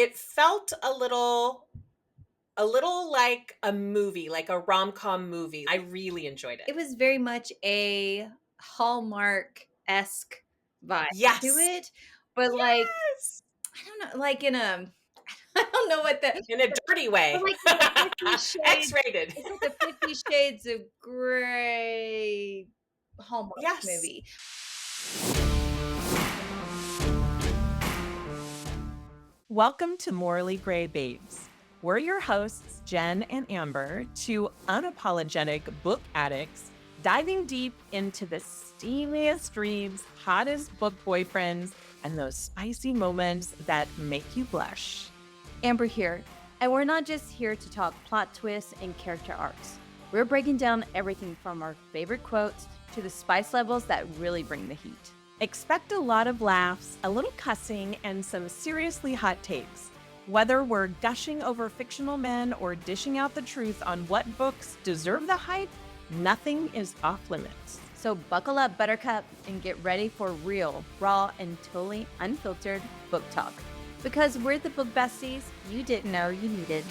it felt a little like a movie, like a rom-com movie. I really enjoyed it. It was very much a Hallmark-esque vibe to Yes. it, but, like, Yes. I don't know, like, in a I don't know what the In a dirty but, way. like, in the 50 Shades X-rated. it's like a 50 Shades of Grey Hallmark Yes. movie. Welcome to Morally Grey Babes. We're your hosts, Jen and Amber, two unapologetic book addicts diving deep into the steamiest reads, hottest book boyfriends, and those spicy moments that make you blush. Amber here, and we're not just here to talk plot twists and character arcs. We're breaking down everything from our favorite quotes to the spice levels that really bring the heat. Expect a lot of laughs, a little cussing, and some seriously hot takes. Whether we're gushing over fictional men or dishing out the truth on what books deserve the hype, nothing is off limits. So buckle up, Buttercup, and get ready for real, raw, and totally unfiltered book talk. Because we're the book besties you didn't know you needed.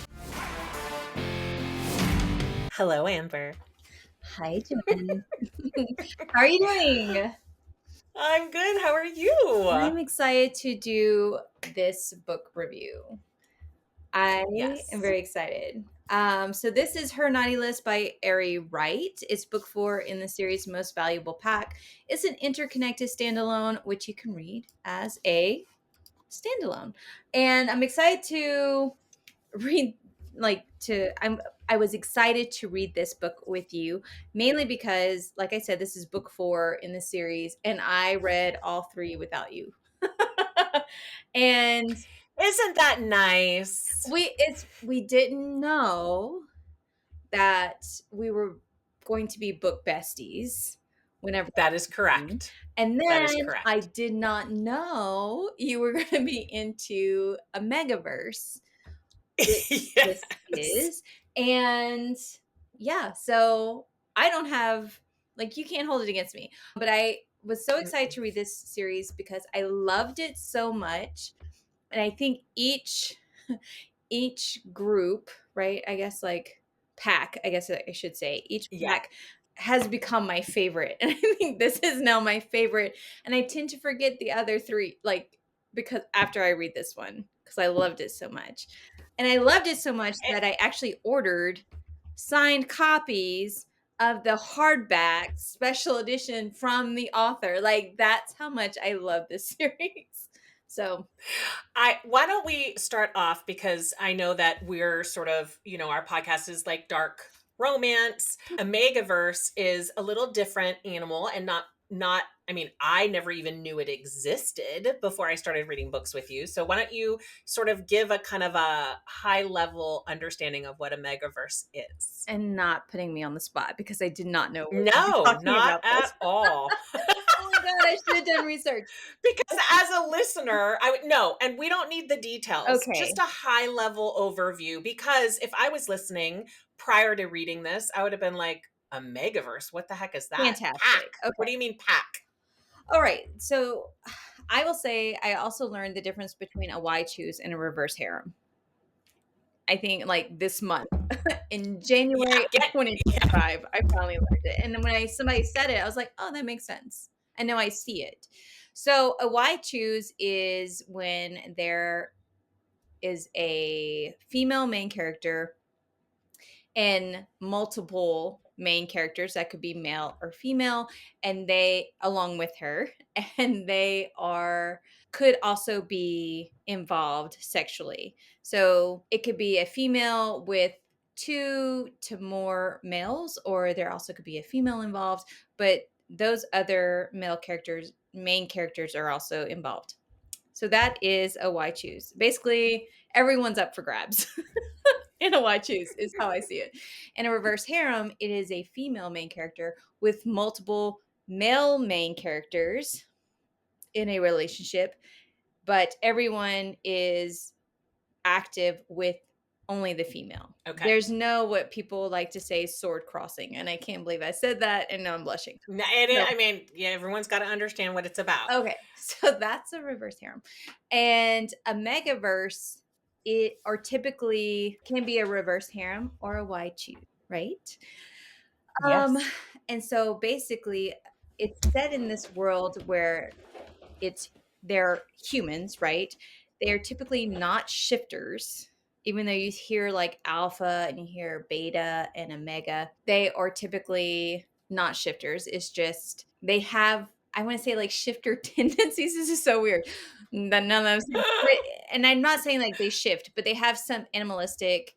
Hello, Amber. Hi, Jen. How are you doing? I'm good. How are you? I'm excited to do this book review. I Yes. am very excited. So this is Her Naughty List by Ari Wright. It's book 4 in the series Most Valuable Pack. It's an interconnected standalone, which you can read as a standalone. And I'm excited to read I was excited to read this book with you, mainly because, like I said, this is book 4 in the series, and I read all 3 without you. And Isn't that nice? we didn't know that we were going to be book besties whenever That is correct. and That is then correct. I did not know you were going to be into Omegaverse, which this Yes. is. And yeah, so I don't have, like, you can't hold it against me. But I was so excited to read this series because I loved it so much. And I think each group, right? I guess like pack, I guess I should say, each Yeah. pack has become my favorite. And I think this is now my favorite. And I tend to forget the other 3, like, because after I read this one, because I loved it so much. And I loved it so much Eh, that I actually ordered signed copies of the hardback special edition from the author. Like, that's how much I love this series. So why don't we start off, because I know that we're sort of, our podcast is like dark romance. Omegaverse is a little different animal, and not I mean, I never even knew it existed before I started reading books with you. So why don't you sort of give a kind of a high level understanding of what Omegaverse is? and not putting me on the spot because I did not know we were gonna be No, talking not about this. at all. Oh my god, I should have done research. Because as a listener, I would no, and we don't need the details, Okay. just a high level overview. Because if I was listening prior to reading this, I would have been like, a megaverse? What the heck is that? Pack. Fantastic. What Okay. do you mean pack? All right. So I will say I also learned the difference between a why choose and a reverse harem. I think like this month in Yeah, January of yeah. 2025, I finally learned it. And then when somebody said it, I was like, oh, that makes sense. And now I see it. So a why choose is when there is a female main character and multiple main characters that could be male or female, and they along with her, and they are could also be involved sexually. So it could be a female with 2 to more males, or there also could be a female involved, but those other male characters, main characters, are also involved. So that is a why choose. Basically, everyone's up for grabs. In a why choose is how I see it. In a reverse harem, it is a female main character with multiple male main characters in a relationship, but everyone is active with only the female. Okay. There's no what people like to say sword crossing, and I can't believe I said that, and now I'm blushing. So I mean, yeah, everyone's got to understand what it's about. okay, so that's a reverse harem. And a megaverse it are typically can be a reverse harem or a wide choose, right? Um, Yes. and so basically, it's set in this world where it's they're humans, right? They're typically not shifters. Even though you hear like alpha and you hear beta and omega, they are typically not shifters. It's just they have, I want to say, like shifter tendencies. This is so weird. That none of those, and I'm not saying like they shift, but they have some animalistic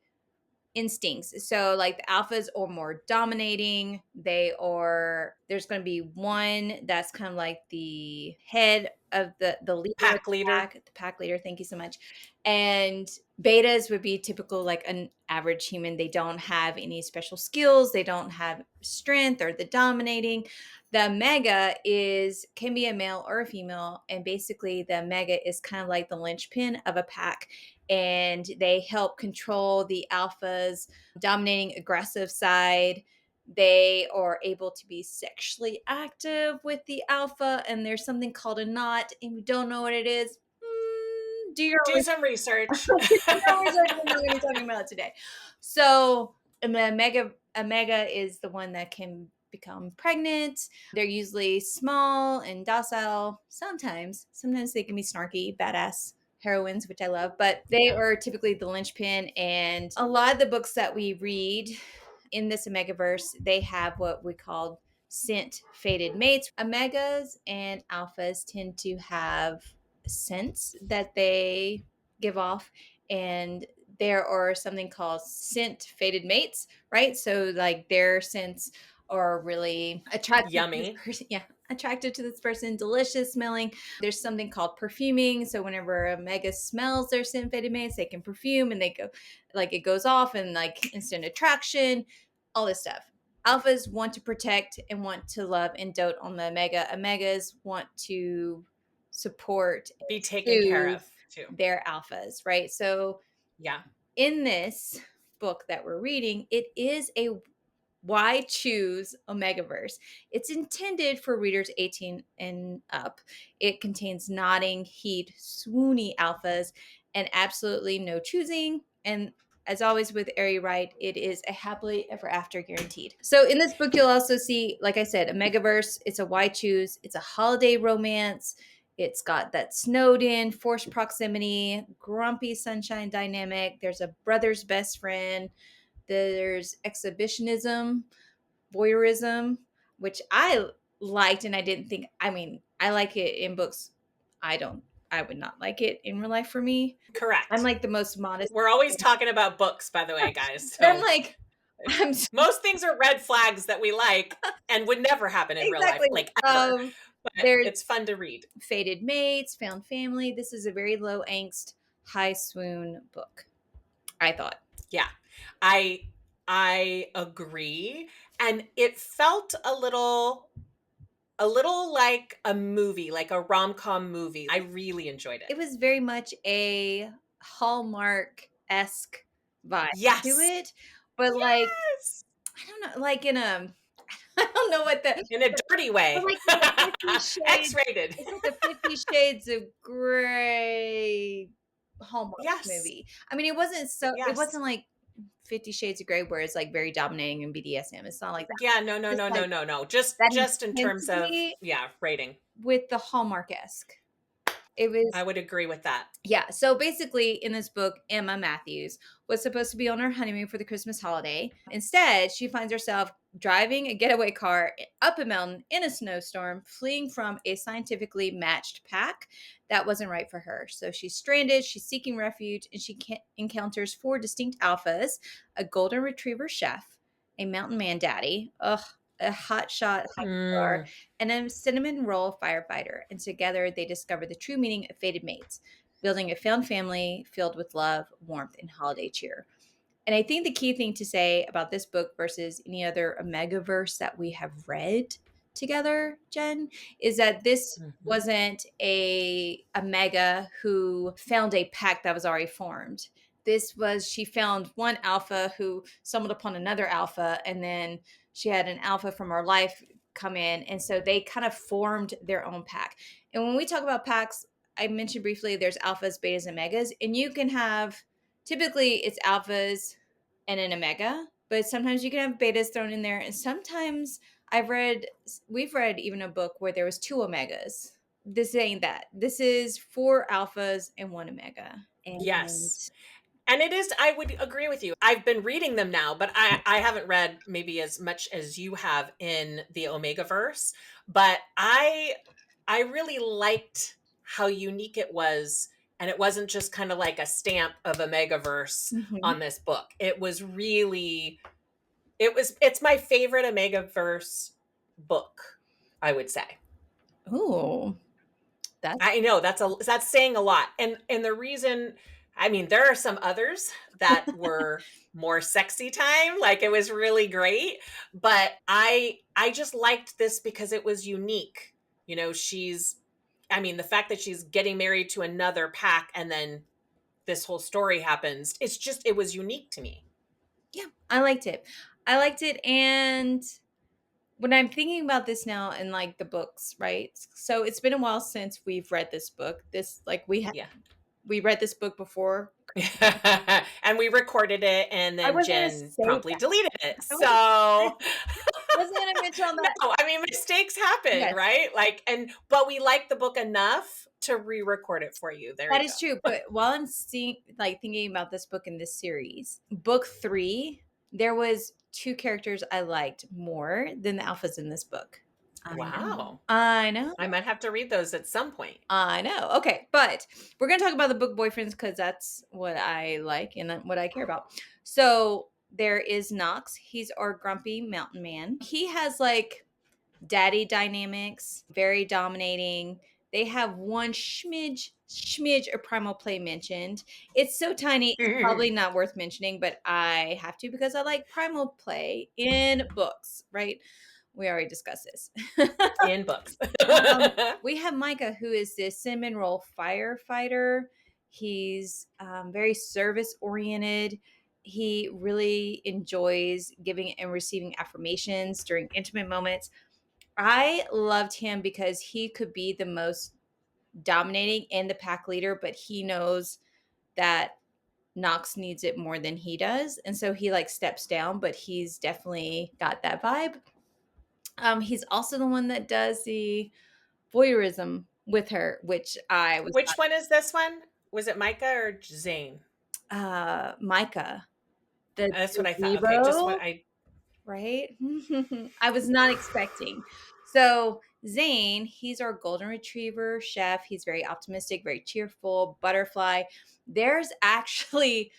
instincts. So like the alphas are more dominating. There's going to be one that's kind of like the head of the leader of Pack the leader. pack leader. Thank you so much. And betas would be typical like an average human. They don't have any special skills. They don't have strength or the dominating. The mega is can be a male or a female, and basically the mega is kind of like the linchpin of a pack, and they help control the alpha's dominating aggressive side. They are able to be sexually active with the alpha, and there's something called a knot, and you don't know what it is. Do your Do own some research. research. We're not going to be talking about it today. So, a mega is the one that can become pregnant. They're usually small and docile. Sometimes they can be snarky, badass heroines, which I love, but they Yeah. are typically the linchpin. And a lot of the books that we read in this Omegaverse, they have what we call scent fated mates. Omegas and alphas tend to have scents that they give off, and there are something called scent fated mates, right? So like their scents are really attractive to this Yummy. person. Yeah, attractive to this person, delicious smelling. There's something called perfuming. So whenever a mega smells their scent fated mates, they can perfume and they go like it goes off and like instant attraction, all this stuff. Alphas want to protect and want to love and dote on the omega. Omegas want to support Be taken care soothe of too. their alphas, right? So Yeah. in this book that we're reading, it is a why choose Omegaverse. It's intended for readers 18 and up. It contains nodding, heat, swoony alphas, and absolutely no choosing. And as always with Ari Wright, it is a happily ever after guaranteed. So in this book, you'll also see, like I said, Omegaverse. It's a why choose. It's a holiday romance. It's got that snowed in, forced proximity, grumpy sunshine dynamic. There's a brother's best friend. There's exhibitionism, voyeurism, which I liked, and I didn't think. I mean, I like it in books. I don't. I would not like it in real life for me. I'm Correct. like the most modest. We're always talking about books, by the way, guys. But I'm So like, I'm most things are red flags that we like and would never happen in real life, exactly. like ever. But There's it's fun to read. fated mates, found family. This is a very low angst, high swoon book, I thought. Yeah. I agree. And it felt a little like a movie, like a rom-com movie. I really enjoyed It it. was very much a Hallmark-esque vibe to Yes. it, but like Yes. I don't know, like in a I don't know what the In a dirty but way. like in the 50 shades X-rated. it's like a 50 Shades of Grey Hallmark Yes. movie. I mean, it Yes. wasn't like 50 Shades of Grey where it's like very dominating and BDSM. It's not like that. Yeah, no, no, Just no, like no, no, no. Just that just in terms of, intensity yeah, rating. with the Hallmark-esque. It was I would agree with that. Yeah. So basically, in this book, Emma Matthews was supposed to be on her honeymoon for the Christmas holiday. Instead, she finds herself driving a getaway car up a mountain in a snowstorm, fleeing from a scientifically matched pack that wasn't right for her. So she's stranded, she's seeking refuge, and she encounters four distinct alphas: a golden retriever chef, a mountain man daddy, a hotshot hockey star, Mm. and a cinnamon roll firefighter. And together they discover the true meaning of fated mates, building a found family filled with love, warmth, and holiday cheer. And I think the key thing to say about this book versus any other Omegaverse that we have read together, Jen, is that this Mhm. wasn't a Omega who found a pack that was already formed. She found one alpha who stumbled upon another alpha, and then she had an alpha from her life come in. And so they kind of formed their own pack. And when we talk about packs, I mentioned briefly there's alphas, betas, and megas, and you can have typically it's alphas and an omega, but sometimes you can have betas thrown in there. And sometimes we've read even a book where there was two omegas. This ain't that. This is four alphas and one omega. And Yes. And it is, I would agree with you. I've been reading them now, but I haven't read maybe as much as you have in the Omegaverse. But I really liked how unique it was. And it wasn't just kind of like a stamp of Omegaverse Mhm. on this book. It was really, it's my favorite Omegaverse book, I would say. Ooh, that's I know that's saying a lot. And the reason, I mean, there are some others that were more sexy time, like it was really great, but I just liked this because it was unique. You know, I mean, the fact that she's getting married to another pack and then this whole story happens, it was unique to me. yeah, I liked it. I liked it. And when I'm thinking about this now and like the books, right? So it's been a while since we've read this book. This like Yeah. we read this book before. And we recorded it and I then wasn't gonna Jen say promptly that. deleted it. I wasn't So wasn't gonna mention all that. no, I mean mistakes happen, Yes, right? Like, but we like the book enough to re-record it for you. There that you is go. true. But while I'm seeing like thinking about this book in this series, book 3, there was 2 characters I liked more than the alphas in this book. I know. Wow. I know. I might have to read those at some point. I know. Okay, but we're gonna talk about the book boyfriends because that's what I like and what I care about. So there is Knox. He's our grumpy mountain man. He has like daddy dynamics, very dominating. They have one schmidge of primal play mentioned. It's so tiny, it's probably not worth mentioning, but I have to because I like primal play in books, right? We already discussed this. In books. We have Micah, who is this cinnamon roll firefighter. He's very service oriented. He really enjoys giving and receiving affirmations during intimate moments. I loved him because he could be the most dominating and the pack leader, but he knows that Knox needs it more than he does. And so he like steps down, but he's definitely got that vibe. He's also the one that does the voyeurism with her, which I was Which one is this one? Was it Micah or Zane? Micah, the That's what I thought. Okay, just what gazebo, I. right? I was not expecting. So Zane, he's our golden retriever chef. He's very optimistic, very cheerful, butterfly. There's actually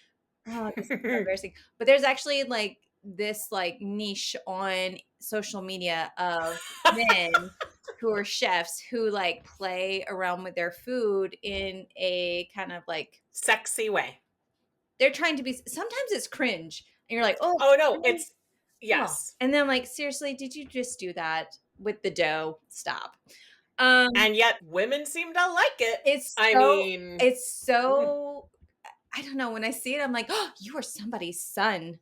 this is so embarrassing. But there's actually like this like niche on social media of men who are chefs who like play around with their food in a kind of like Sexy way. they're trying to be sometimes it's cringe. And you're like, oh, Oh no, really? Oh. yes. And then I'm like, seriously, did you just do that with the dough? Stop. And yet women seem to like it. It's I so mean, it's so I don't know. When I see it, I'm like, oh, you are somebody's son.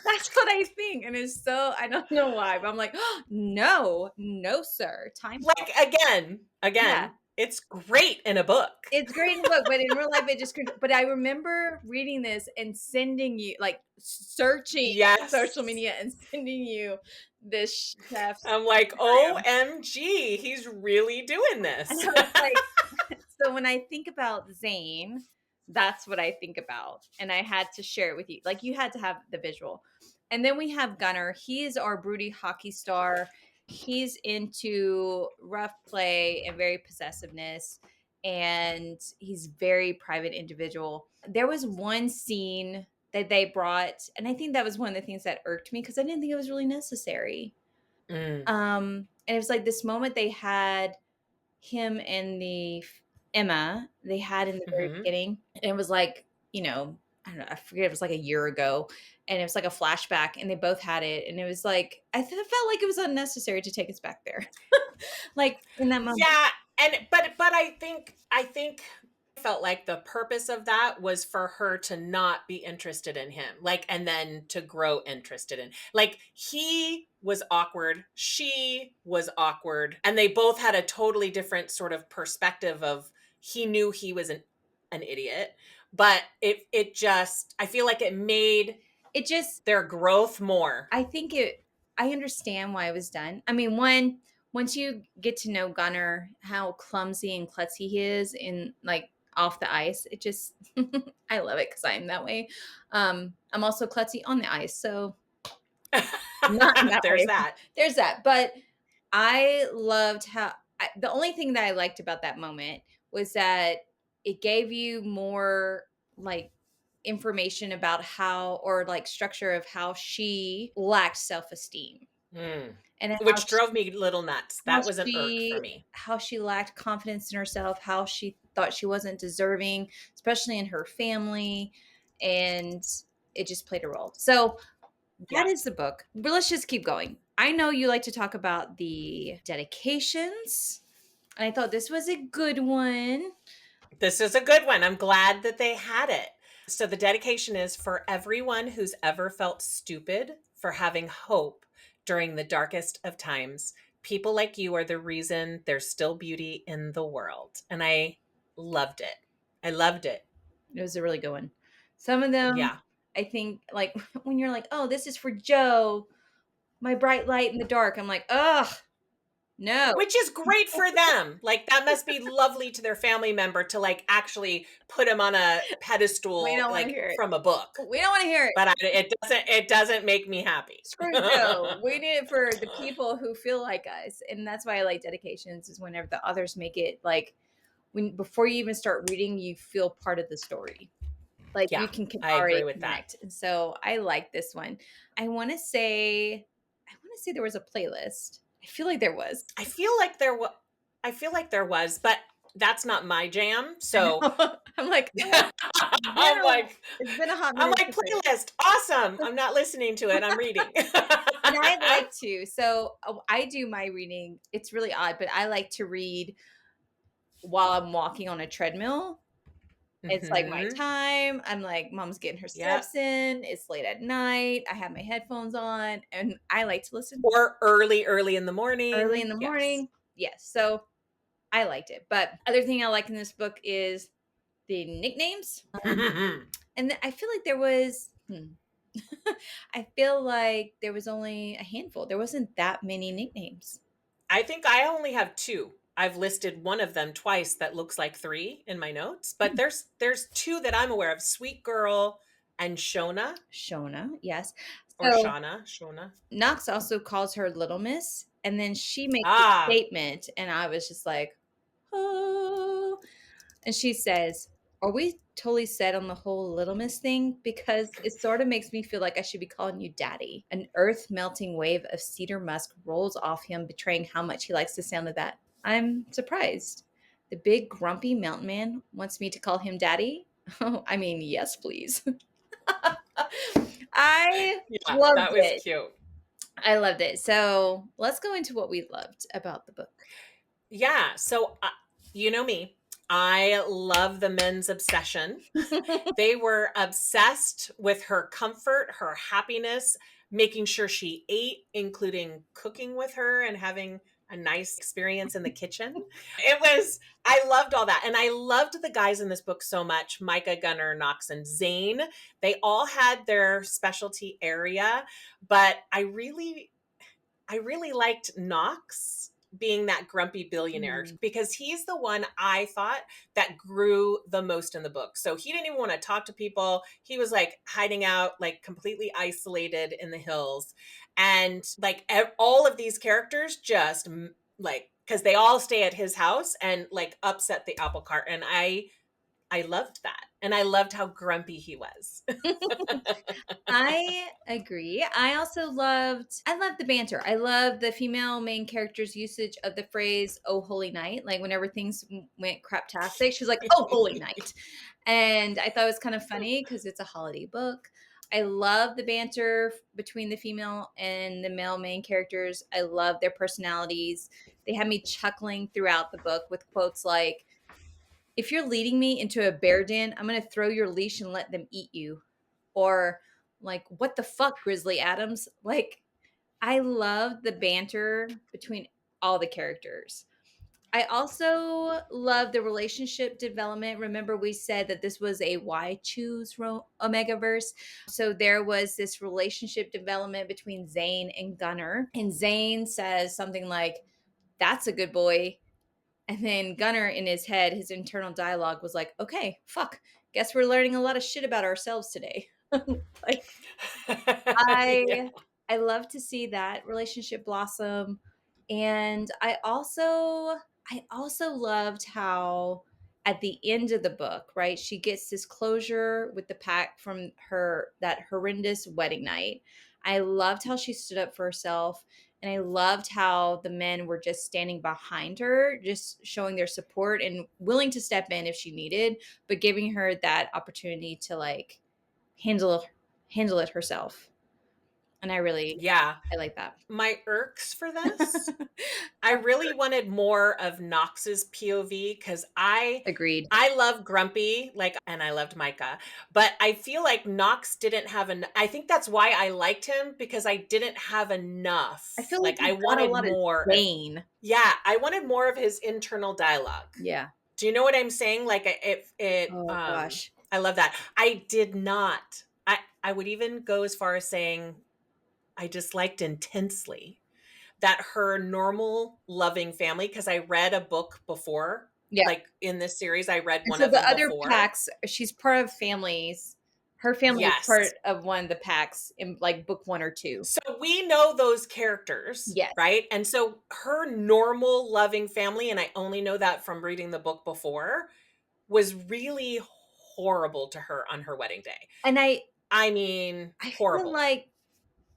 That's what I think. And it's so, I don't know why, but I'm like, oh, no, no, sir. Time out. like Yeah. again, it's great in a book. It's great in the book, but in real life, it just, but I remember reading this and sending you, like, searching social Yes. media and sending you this chef's I'm like, Instagram. OMG, he's really doing And this. I was like, so when I think about Zane, that's what I think about. And I had to share it with you. Like you had to have the visual. And then we have Gunner. He is our broody hockey star. He's into rough play and very possessiveness. And he's very private individual. There was one scene that they brought, and I think that was one of the things that irked me because I didn't think it was really necessary. Mm. And it was like this moment they had him and Emma they had in the very Hmm. beginning. And it was like, I don't know, I forget, it was like a year ago. And it was like a flashback and they both had it. And it was like, felt like it was unnecessary to take us back there. Like in that moment. Yeah, and but I think I felt like the purpose of that was for her to not be interested in him, like, and then to grow interested in. Like he was awkward, she was awkward, and they both had a totally different sort of perspective of he knew he was an idiot, but it just, I feel like it made It just, their growth more. I understand why it was done. I mean, once you get to know Gunner, how clumsy and klutzy he is in like off the ice, it just, I love it because I'm that way. I'm also klutzy on the ice, so not in that There's way. that. There's that. But I loved the only thing that I liked about that moment was that it gave you more like information about how, or like structure of how she lacked self-esteem, Mm. and Which drove me little nuts. how That was an irk for she me. how she lacked confidence in herself, how she thought she wasn't deserving, especially in her family, and it just played a role. So that Yeah. is the book. But let's just keep going. I know you like to talk about the dedications, and I thought this was a good one. This is a good one. I'm glad that they had it. So the dedication is for everyone who's ever felt stupid for having hope during the darkest of times. People like you are the reason there's still beauty in the world. And I loved it. I loved it. It was a really good one. Some of them, Yeah. I think, like when you're like, "Oh, this is for Joe, my bright light in the dark." I'm like, "Ugh, no." Which is great for them. Like that must be lovely to their family member to like actually put him on a We pedestal don't want to like hear it. from a book. We don't want to hear it. But it doesn't make me happy. Screw Joe. We need it for the people who feel like us, and that's why I like dedications. Is whenever the authors make it like when before you even start reading, you feel part of the story. Like Yeah, you can I already agree with that. connect. And so I like this one. I want to say there was a playlist. I feel like there was. I feel like there was, but that's not my jam. I So know. I'm like, I'm like it's been a hot I'm minute like since I playlist. Awesome. I'm not listening to it. I'm reading. and I like to. So I do my reading. It's really odd, but I like to read while I'm walking on a treadmill. It's like my Mhm. time. I'm like, mom's getting her Yeah. steps in. It's late at night. I have my headphones on and I like to listen Or early in the early morning. in the Yes. morning. Yes. So I liked it. But other thing I like in this book is the nicknames. And I feel like there was, I feel like there was only a handful. There wasn't that many nicknames. I think I only have two. I've listed one of them twice that looks like three in my notes, but there's two that I'm aware of: Sweet Girl and Shona Shona, yes. or So Shona. Knox also calls her Little Miss, and then she makes a Ah, statement, and I was just like, "Oh!" And she says, "Are we totally set on the whole Little Miss thing? Because it sort of makes me feel like I should be calling you Daddy." An earth-melting wave of cedar musk rolls off him, betraying how much he likes the sound of that. I'm surprised. The big grumpy mountain man wants me to call him Daddy. Oh, I mean, yes, please. I yeah, loved that was it. cute. I loved it. So let's go into what we loved about the book. Yeah, so you know me. I love the men's obsession. They were obsessed with her comfort, her happiness, making sure she ate, including cooking with her and having a nice experience in the kitchen. I loved all that. And I loved the guys in this book so much: Micah, Gunnar, Knox, and Zane. They all had their specialty area, but I really liked Knox being that grumpy billionaire Mm. because he's the one I thought that grew the most in the book. So he didn't even want to talk to people. He was like hiding out, like completely isolated in the hills. And like all of these characters just like, because they all stay at his house and like upset the apple cart. And I loved that. And I loved how grumpy he was. I agree. I loved the banter. I love the female main character's usage of the phrase "Oh holy night." Like whenever things went craptastic, she was like, "Oh holy night." And I thought it was kind of funny because it's a holiday book. I love the banter between the female and the male main characters. I love their personalities. They had me chuckling throughout the book with quotes like, "If you're leading me into a bear den, I'm going to throw your leash and let them eat you." Or like, "What the fuck, Grizzly Adams?" Like, I love the banter between all the characters. I also love the relationship development. Remember, we said that this was a why choose Omegaverse. So there was this relationship development between Zane and Gunnar. And Zane says something like, "That's a good boy." And then Gunnar, in his head, his internal dialogue was like, "Okay, fuck. Guess we're learning a lot of shit about ourselves today." Like, Yeah. I I love to see that relationship blossom. And I also loved how at the end of the book, right, she gets this closure with the pact from her that horrendous wedding night. I loved how she stood up for herself, and I loved how the men were just standing behind her, just showing their support and willing to step in if she needed, but giving her that opportunity to like handle handle it herself. And Yeah. I like that. My irks for this, I really wanted more of Knox's POV because Agreed. I love Grumpy, like, and I loved Micah, but I feel like Knox didn't have I think that's why I liked him because I didn't have I enough. feel like Like, I we got a wanted lot of more of, Zane. yeah, I wanted more of his internal dialogue. Yeah. Do you know what I'm saying? Like, Oh gosh. I love that. I did not. I would even go as far as saying I disliked intensely that her normal loving family, because I read a book before, Yeah. like in this series, I read And one so of the them other before. packs, she's part of families. Her family is Yes. part of one of the packs in like book 1 or 2. So we know those characters, Yes. right? And so her normal loving family, and I only know that from reading the book before, was really horrible to her on her wedding day. And I mean, I feel horrible. like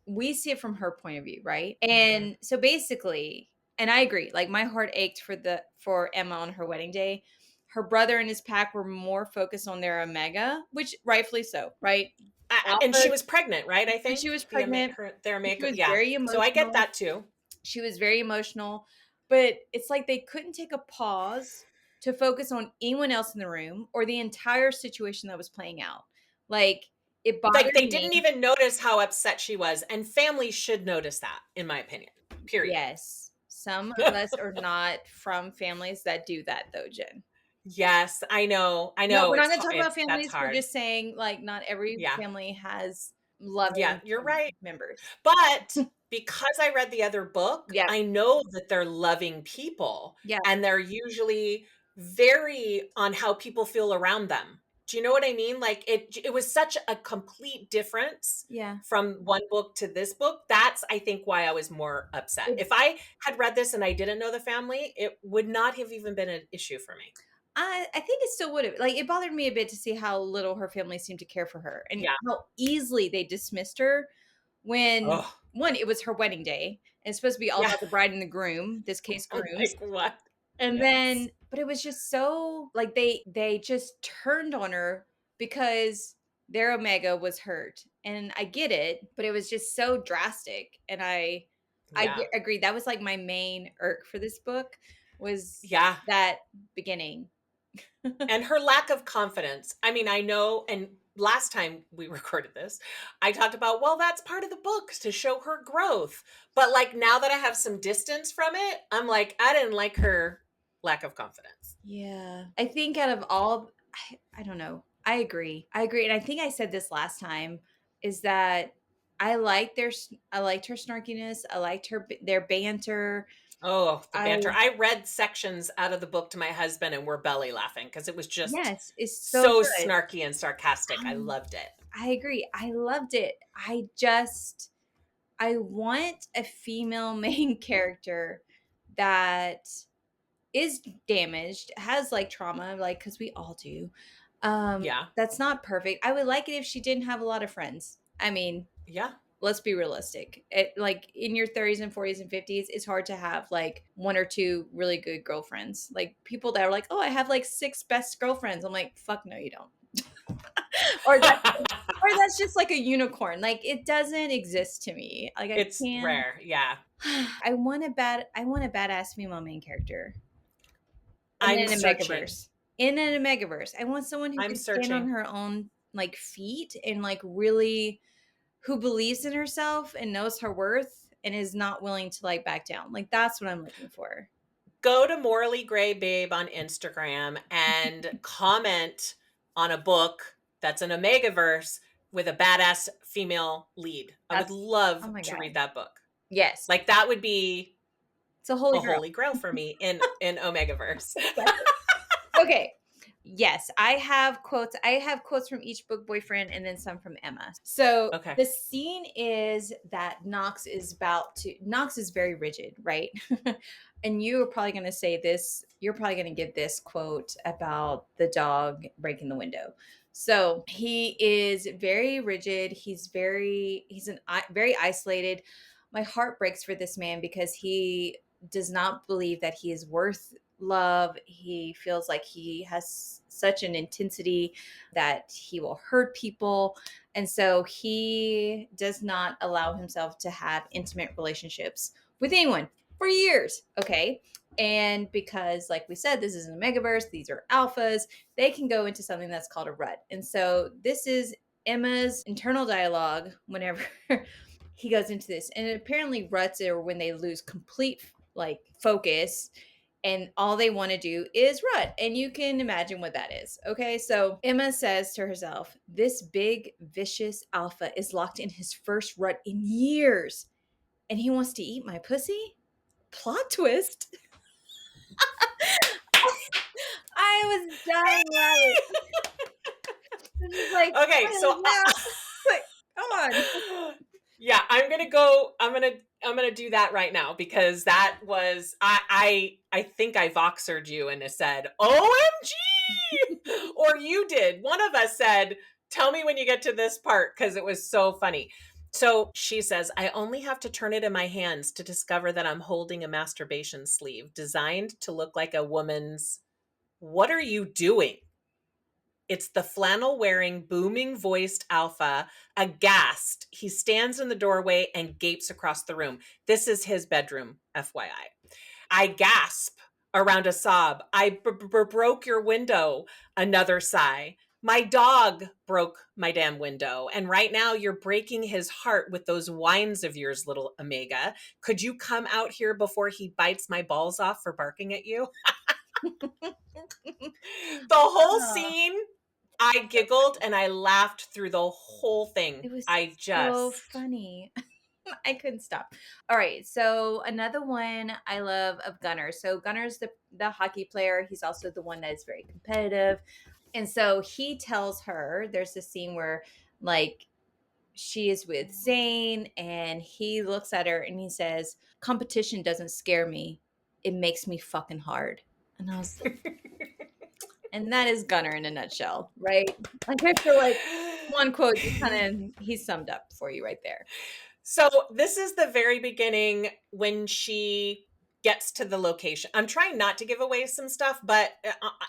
we see it from her point of view, right? Mhm. And so basically, and I agree, like my heart ached for Emma on her wedding day. Her brother and his pack were more focused on their Omega, which rightfully so, right? And she Alpha, was pregnant, right? I and she think was pregnant, their and she makeup. was Yeah. very So I get emotional. that too. She was very emotional, but it's like they couldn't take a pause to focus on anyone else in the room or the entire situation that was playing out. Like it Like, bothered they didn't me. even notice how upset she was, and families should notice that, in my opinion, period. Yes. Some of us are not from families that do that though, Jen. Yes, I No, know, we're not gonna talk about that's families. We're hard. just saying like not every Yeah, family has yeah, loving you're right. members. But because I read the other book, Yeah. I know that they're loving people, Yeah. and they're usually very on how people feel around them. Do you know what I mean? Like, it was such a complete difference Yeah. from one book to this book. That's, I think, why I was more upset. It If I had read this and I didn't know the family, it would not have even been an issue for me. I think it still would have like it bothered me a bit to see how little her family seemed to care for her and Yeah. how easily they dismissed her when Oh, one, it was her wedding day and it's supposed to be all yeah. about the bride and the groom, this case grooms. Like, what? And Yes. then but it was just so like they just turned on her because their Omega was hurt. And I get it, but it was just so drastic. And Yeah. agree. That was like my main irk for this book was Yeah. that beginning. And her lack of confidence. I mean, I know, and last time we recorded this, I talked about, well, that's part of the book to show her growth. But like, now that I have some distance from it, I'm like, I didn't like her lack of confidence. Yeah. I think out of all I don't know. I agree. I agree. And I think I said this last time is that I liked her snarkiness. I liked their banter. Oh, the I banter. I read sections out of the book to my husband and we're belly laughing because it was just Yes, it's so so good. snarky and sarcastic. I Um, loved it. I agree. I loved it. I want a female main character that is damaged, has like trauma, like because we all do. Yeah. That's not perfect. I would like it if she didn't have a lot of friends. I mean, Yeah. let's be realistic. Like in your 30s and 40s and 50s, it's hard to have like one or two really good girlfriends. Like people that are like, "Oh, I have like 6 best girlfriends." I'm like, "Fuck no, you don't." or that or that's just like a unicorn. Like it doesn't exist to me. Like I It's can't rare. Yeah. I want a badass female main character in I'm an searching. Omegaverse. In an Omegaverse. I want someone who I'm can stand on searching. her own like feet and like really who believes in herself and knows her worth and is not willing to like back down. Like that's what I'm looking for. go to Morally Gray Babe on Instagram and comment on a book that's an Omegaverse with a badass female lead. I would That's love oh my to God. read that book. Yes. Like that would be It's a holy a grail. holy grail for me in Omegaverse. Exactly. Okay. Yes, I have quotes. I have quotes from each book boyfriend and then some from Emma. So Okay. the scene is that Knox is very rigid, right? And you are probably going to say this, you're probably going to give this quote about the dog breaking the window. So he is very rigid. Very isolated. My heart breaks for this man because he does not believe that he is worth love. He feels like he has such an intensity that he will hurt people. And so he does not allow himself to have intimate relationships with anyone for years. Okay. And because, like we said, this is an Omegaverse, these are alphas, they can go into something that's called a rut. And so this is Emma's internal dialogue whenever he goes into this. And apparently, ruts are when they lose complete like focus and all they want to do is rut. And you can imagine what that is. Okay. So Emma says to herself, this big, vicious alpha is locked in his first rut in years and he wants to eat my pussy? Plot twist. I was dying laughing. This is like, Okay, so like, come on. yeah, I'm gonna do that right now because that was I think I voxered you and said OMG, or you did. One of us said, "Tell me when you get to this part," because it was so funny. So she says, "I only have to turn it in my hands to discover that I'm holding a masturbation sleeve designed to look like a woman's. What are you doing?" It's the flannel wearing, booming voiced alpha. Aghast, he stands in the doorway and gapes across the room. This is his bedroom, FYI. I gasp around a sob. I broke your window. Another sigh. My dog broke my damn window. And right now you're breaking his heart with those whines of yours, little Omega. Could you come out here before he bites my balls off for barking at you? The whole Oh, scene, I giggled and I laughed through the whole thing. it was I so just funny. I couldn't stop. All right. So another one I love of Gunner. So Gunner's the hockey player. He's also the one that is very competitive. And so he tells her there's this scene where like she is with Zane and he looks at her and he says, competition doesn't scare me. It makes me fucking hard. And I was and that is Gunner in a nutshell, right? Like I feel like one quote just kind of he summed up for you right there. So this is the very beginning when she gets to the location. I'm trying not to give away some stuff, but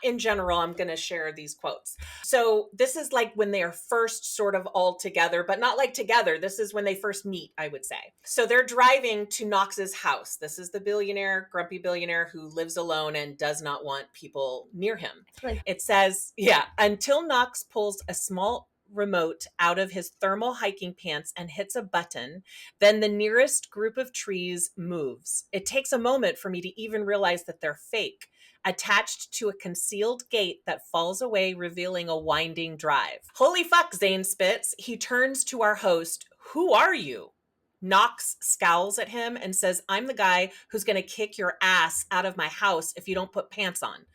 in general, I'm going to share these quotes. So this is like when they are first sort of all together, but not like together. This is when they first meet, I would say. So they're driving to Knox's house. This is the billionaire, grumpy billionaire who lives alone and does not want people near him. Like, It says, yeah, until Knox pulls a small remote out of his thermal hiking pants and hits a button, then the nearest group of trees moves. It takes a moment for me to even realize that they're fake, attached to a concealed gate that falls away, revealing a winding drive. Holy fuck, Zane spits. He turns to our host. Who are you? Knox scowls at him and says, I'm the guy who's going to kick your ass out of my house if you don't put pants on.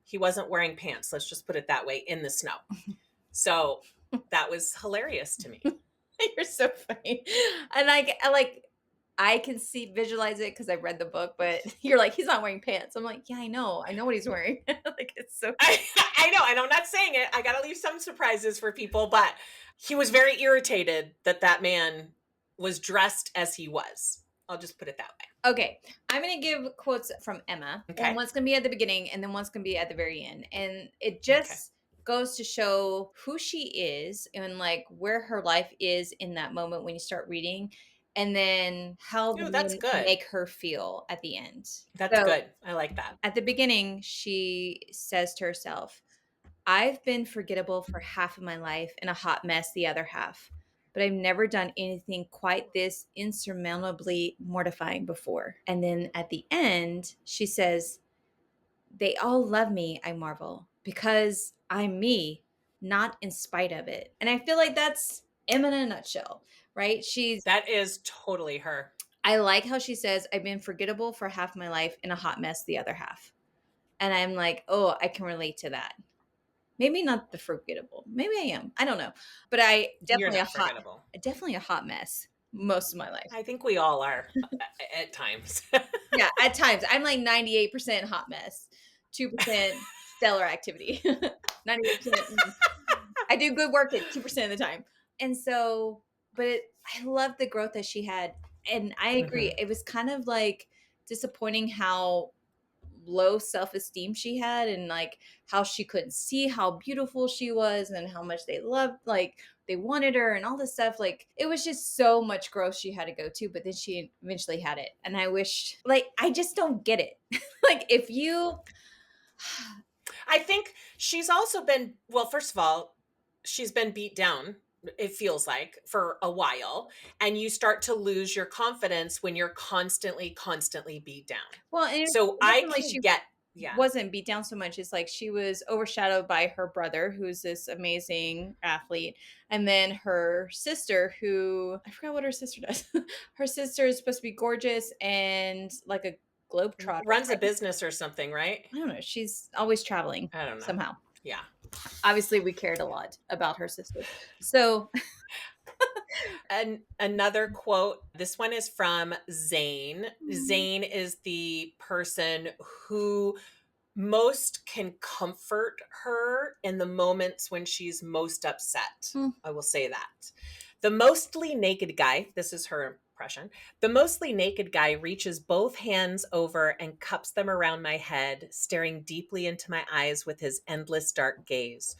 He wasn't wearing pants, let's just put it that way, in the snow. So that was hilarious to me. you're so funny. And I can visualize it because I read the book, but you're like, he's not wearing pants. I'm like, yeah, I know what he's wearing. Like it's so I know, and I'm not saying it. I got to leave some surprises for people, but he was very irritated that that man was dressed as he was. I'll just put it that way. Okay, I'm gonna give quotes from Emma, Okay. and one's gonna be at the beginning, and then one's gonna be at the very end, and it just goes to show who she is and like where her life is in that moment when you start reading, and then how the Ooh, that's men good. make her feel at the end. That's So, good. I like that. at the beginning, she says to herself, I've been forgettable for half of my life and a hot mess the other half, but I've never done anything quite this insurmountably mortifying before. And then at the end, she says, They all love me, I marvel, because I'm me, not in spite of it. And I feel like that's Emma in a nutshell, right? That is totally her. I like how she says, I've been forgettable for half my life and a hot mess the other half. And I'm like, oh, I can relate to that. Maybe not the forgettable. Maybe I am. I don't know. But You're not forgettable. definitely a hot mess most of my life. I think we all are at times. Yeah, at times. I'm like 98% hot mess, 2% stellar activity. 98%. I do good work at 2% of the time. And so, I love the growth that she had. And I agree. Mhm. It was kind of like disappointing how low self-esteem she had, and like how she couldn't see how beautiful she was and how much they loved, like they wanted her and all this stuff. Like it was just so much growth she had to go to, but then she eventually had it. And I wish, like, I just don't get it. Like if you I think she's also been, well, first of all, she's been beat down, it feels like, for a while. And you start to lose your confidence when you're constantly beat down. well, and it So I wasn't like can she get, yeah. wasn't beat down so much. It's like she was overshadowed by her brother, who's this amazing athlete, and then her sister, who I forgot what her sister does. Her sister is supposed to be gorgeous and like a globetrotter, Runs a right? business or something, right? I don't know. She's always traveling I don't know. somehow. Yeah. Obviously, we cared a lot about her sister. So, And another quote, this one is from Zane. Zane is the person who most can comfort her in the moments when she's most upset. Hmm. I will say that. The mostly naked guy, this is her impression. The mostly naked guy reaches both hands over and cups them around my head, staring deeply into my eyes with his endless dark gaze.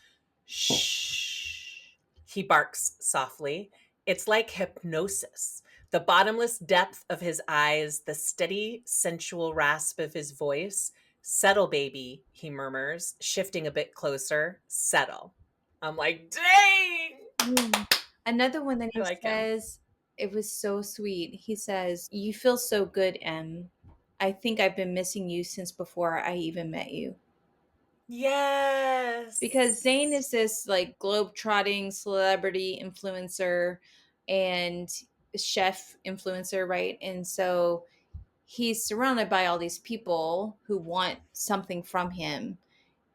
Shh. He barks softly. It's like hypnosis. The bottomless depth of his eyes, the steady, sensual rasp of his voice. Settle, baby, he murmurs, shifting a bit closer. Settle. I'm like, dang! another one that I he like him. says, it was so sweet. He says, "You feel so good, Em. I think I've been missing you since before I even met you." Because Zayn Yes. is this like globe-trotting celebrity influencer and chef influencer, right? And so he's surrounded by all these people who want something from him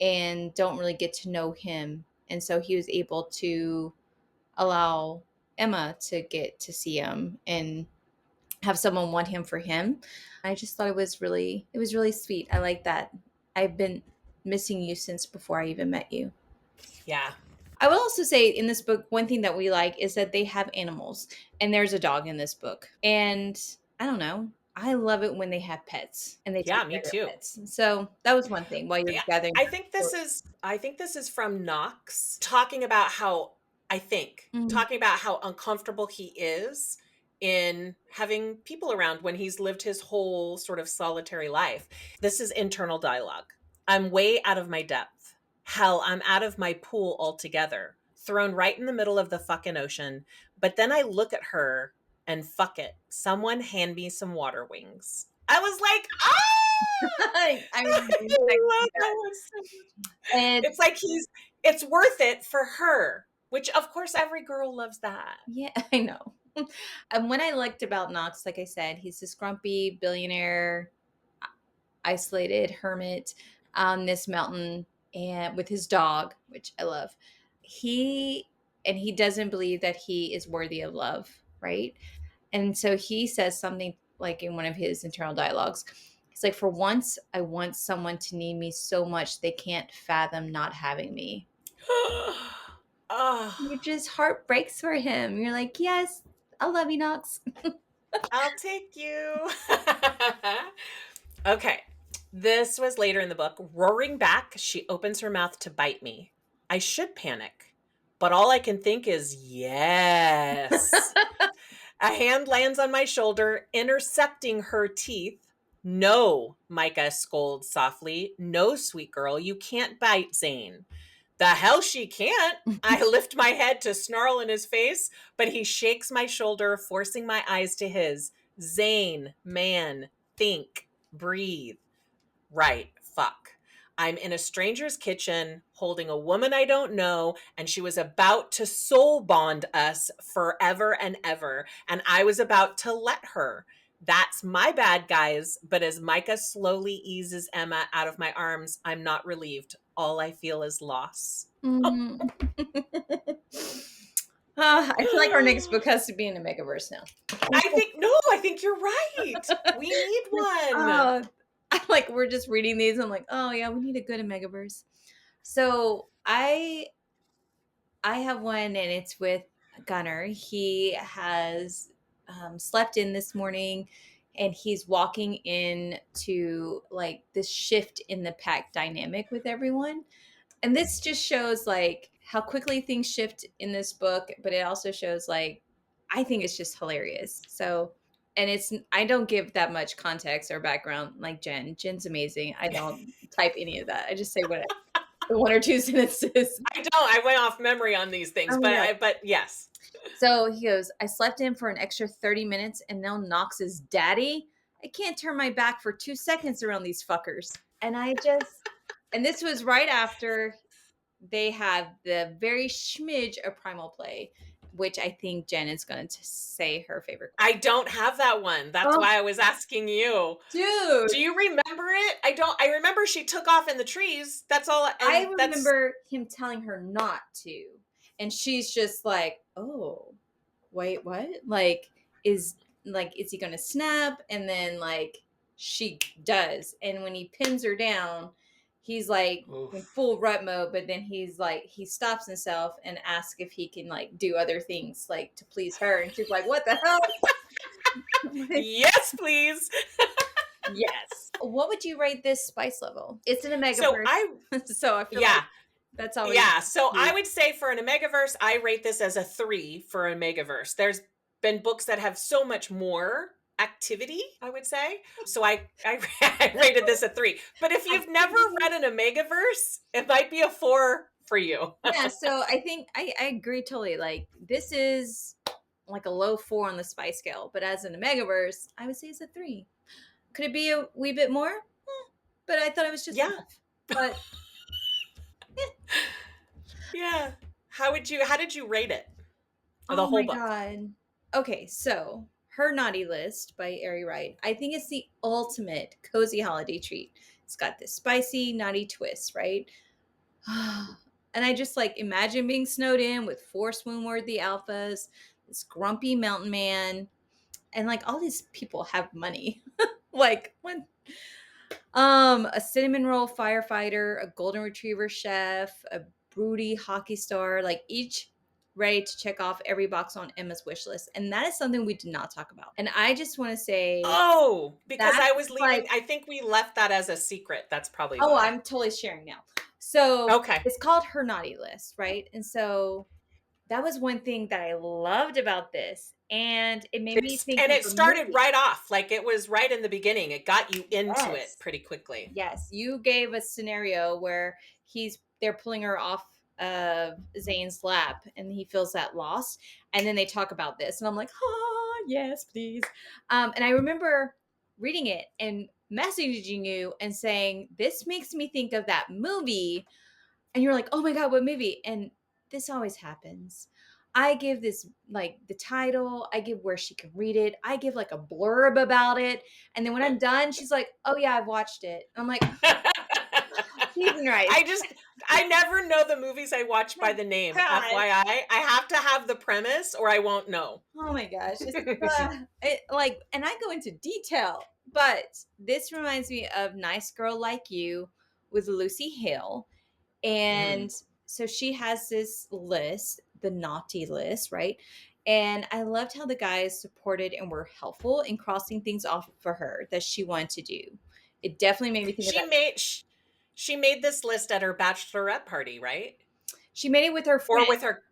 and don't really get to know him. And so he was able to allow Emma to get to see him and have someone want him for him. I just thought it was really sweet. I like that. I've been missing you since before I even met you. Yeah. I will also say in this book, one thing that we like is that they have animals, and there's a dog in this book. And I don't know, I love it when they have pets and they Yeah, take me care of their too. pets. So that was one thing while you're Yeah, gathering. I think this is from Knox talking about how Mhm. talking about how uncomfortable he is in having people around when he's lived his whole sort of solitary life. This is internal dialogue. I'm way out of my depth. Hell, I'm out of my pool altogether. Thrown right in the middle of the fucking ocean. But then I look at her and fuck it. Someone hand me some water wings. I was like, ah! I remember I love exactly that that. one so much. And It's like it's worth it for her, which of course every girl loves that. yeah, I know. And what I liked about Knox, like I said, he's this grumpy billionaire, isolated hermit on this mountain and with his dog, which I love. He doesn't believe that he is worthy of love, right? And so he says something like in one of his internal dialogues. He's like, "For once, I want someone to need me so much they can't fathom not having me." Oh, Your just heart breaks for him. You're like, "Yes, I love you, Knox." I'll take you. Okay. This was later in the book. Roaring back, she opens her mouth to bite me. I should panic, but all I can think is yes. A hand lands on my shoulder, intercepting her teeth. No, Micah scolds softly. No, sweet girl, you can't bite Zane. The hell she can't. I lift my head to snarl in his face, but he shakes my shoulder, forcing my eyes to his. Zane, man, think, breathe. Right, fuck. I'm in a stranger's kitchen holding a woman I don't know, and she was about to soul bond us forever and ever, and I was about to let her. That's my bad, guys. But as Micah slowly eases Emma out of my arms, I'm not relieved. All I feel is loss. Mhm. I feel like our next book has to be in the Megaverse now. I think you're right. We need one. I like we're just reading these. I'm like, oh yeah, we need a good Megaverse. So I have one, and it's with Gunner. He has slept in this morning, and he's walking into like this shift in the pack dynamic with everyone. And this just shows like how quickly things shift in this book, but it also shows like I think it's just hilarious. So, and I don't give that much context or background like Jen. Jen's amazing. I don't type any of that. I just say what the one or two sentences. I don't. I went off memory on these things, Oh, but yeah. but yes. So he goes, I slept in for an extra 30 minutes and now Knox is daddy. I can't turn my back for 2 seconds around these fuckers. And and this was right after they have the very schmidge of Primal Play, which I think Jen is going to say her favorite. I don't have that one. That's why I was asking you. Dude. Do you remember it? I don't. I remember she took off in the trees. That's all. I remember him telling her not to. And she's just like, oh, wait, what? Is he going to snap? And then like she does. And when he pins her down, he's like in full rut mode, but then he's like, he stops himself and asks if he can like do other things like to please her. And she's like, what the hell? Yes, please. Yes. What would you rate this spice level? It's in a Megaverse. So I feel like that's always. Yeah. So I would say for an Omegaverse, I rate this as a 3 for an Omegaverse. There's been books that have so much more activity, I would say. So I rated this a 3. But if you've never read an Omegaverse, it might be a 4 for you. Yeah. So I think I agree totally. Like this is like a low 4 on the spice scale, but as an Omegaverse, I would say it's a 3. Could it be a wee bit more? But I thought it was just enough. But yeah. How did you rate it? The whole book. God. Okay, so Her Naughty List by Ari Wright. I think it's the ultimate cozy holiday treat. It's got this spicy, naughty twist, right? And I just like imagine being snowed in with 4 swoon-worthy alphas, this grumpy mountain man, and like all these people have money. Like when a cinnamon roll firefighter, a golden retriever chef, a broody hockey star, like each ready to check off every box on Emma's wish list. And that is something we did not talk about. And I just want to say, because I was leaving, I think we left that as a secret. That's probably why. I'm totally sharing now. So it's called Her Naughty List, right? And so that was one thing that I loved about this. And it made me think. And it started right off. Like it was right in the beginning. It got you into it pretty quickly. Yes. You gave a scenario where they're pulling her off of Zane's lap and he feels that loss. And then they talk about this. And I'm like, yes, please. And I remember reading it and messaging you and saying, this makes me think of that movie. And you're like, oh my God, what movie? And this always happens. I give this like the title, I give where she can read it, I give like a blurb about it, and then when I'm done, she's like, "Oh yeah, I've watched it." I'm like, right. I never know the movies I watch by the name. God. FYI, I have to have the premise or I won't know. Oh my gosh, and I go into detail, but this reminds me of Nice Girl Like You with Lucy Hale, and. So she has this list, the naughty list, right? And I loved how the guys supported and were helpful in crossing things off for her that she wanted to do. It definitely made me think she made this list at her bachelorette party, right? She made it with her friend. Or with her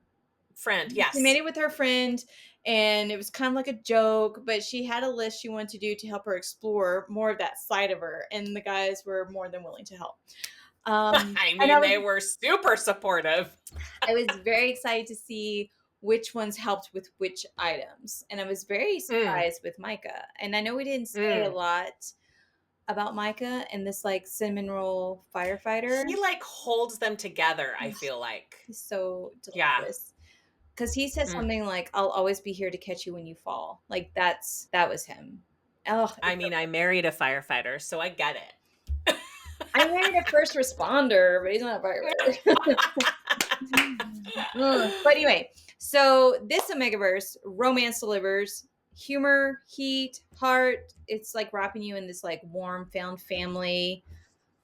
friend, yes. She made it with her friend, and it was kind of like a joke, but she had a list she wanted to do to help her explore more of that side of her, and the guys were more than willing to help. They were super supportive. I was very excited to see which ones helped with which items. And I was very surprised with Micah. And I know we didn't say a lot about Micah and this like cinnamon roll firefighter. He like holds them together, I feel like. He's so Yeah. delicious. Because he said Mm. something like, "I'll always be here to catch you when you fall." Like that was him. Oh, I mean, I married a firefighter, so I get it. I married a first responder, but he's not a firefighter. Ugh. But anyway, so this Omegaverse, romance delivers humor, heat, heart. It's like wrapping you in this like warm found family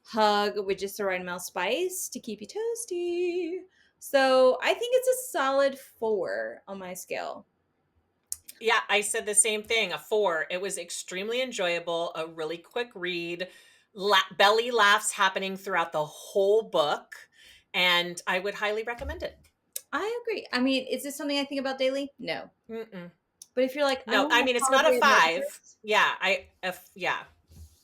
hug with just the right amount of spice to keep you toasty. So I think it's a solid 4 on my scale. Yeah, I said the same thing, a 4. It was extremely enjoyable, a really quick read, belly laughs happening throughout the whole book, and I would highly recommend it. I agree. I mean, is this something I think about daily? No. Mm-mm. But if you're like, I No, want I a mean, it's not a holiday 5. Omegaverse, Yeah, yeah.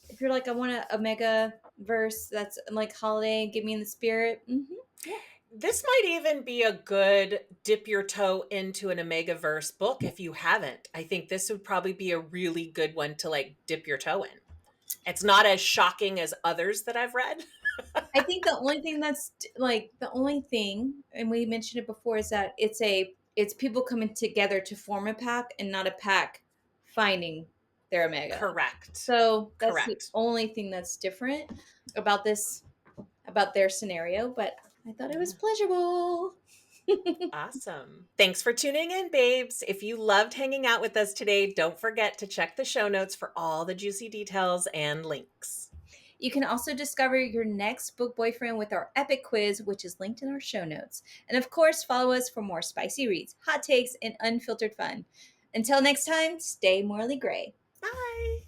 if you're like, I want a Omega verse that's like holiday, give me in the spirit. Yeah. This might even be a good dip your toe into an Omegaverse book if you haven't. I think this would probably be a really good one to like dip your toe in. It's not as shocking as others that I've read. I think the only thing that's like the only thing, and we mentioned it before, is that it's people coming together to form a pack and not a pack finding their Omega. Correct. So that's the Correct. only thing that's different about this, about their scenario. But I thought it was pleasurable. Awesome. Thanks for tuning in, babes. If you loved hanging out with us today, don't forget to check the show notes for all the juicy details and links. You can also discover your next book boyfriend with our epic quiz, which is linked in our show notes. And of course, follow us for more spicy reads, hot takes, and unfiltered fun. Until next time, stay morally gray. Bye.